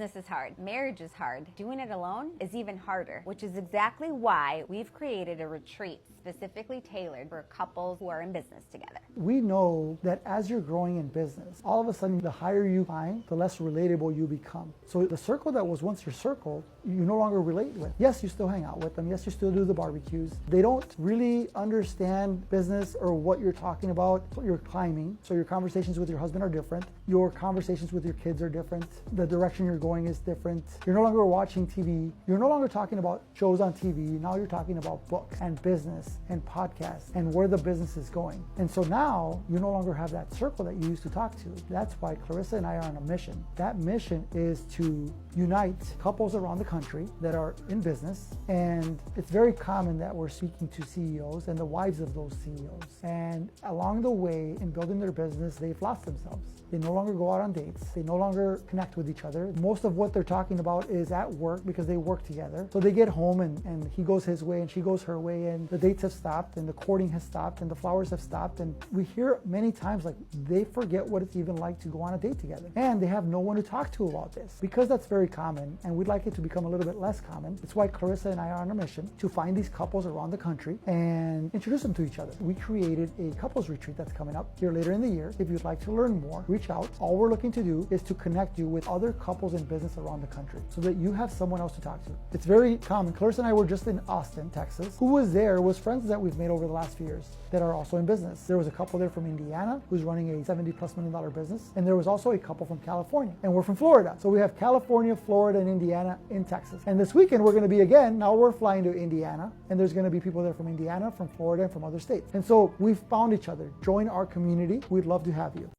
Business is hard, marriage is hard, doing it alone is even harder, which is exactly why we've created a retreat specifically tailored for couples who are in business together. We know that as you're growing in business, all of a sudden the higher you climb, the less relatable you become. So the circle that was once your circle, you no longer relate with. Yes, you still hang out with them. Yes, you still do the barbecues. They don't really understand business or what you're talking about, what you're climbing. So your conversations with your husband are different. Your conversations with your kids are different. The direction you're going is different. You're no longer watching TV. You're no longer talking about shows on TV. Now you're talking about books and business and podcasts and where the business is going. And so now you no longer have that circle that you used to talk to. That's why Clarissa and I are on a mission. That mission is to unite couples around the country that are in business. And it's very common that we're speaking to CEOs and the wives of those CEOs. And along the way in building their business, they've lost themselves. They no longer go out on dates. They no longer connect with each other. Most of what they're talking about is at work because they work together. So they get home and he goes his way and she goes her way, and the dates have stopped and the courting has stopped and the flowers have stopped. And we hear many times like they forget what it's even like to go on a date together. And they have no one to talk to about this. Because that's very common and we'd like it to become a little bit less common, it's why Clarissa and I are on a mission to find these couples around the country and introduce them to each other. We created a couples retreat that's coming up here later in the year. If you'd like to learn more, reach out. All we're looking to do is to connect you with other couples in business around the country so that you have someone else to talk to. It's very common. Clarissa and I were just in Austin, Texas. Who was there was friends that we've made over the last few years that are also in business. There was a couple there from Indiana who's running a $70+ million business. And there was also a couple from California. And we're from Florida. So we have California, Florida, and Indiana in Texas. And this weekend we're going to be again, now we're flying to Indiana, and there's going to be people there from Indiana, from Florida, and from other states. And so we've found each other. Join our community. We'd love to have you.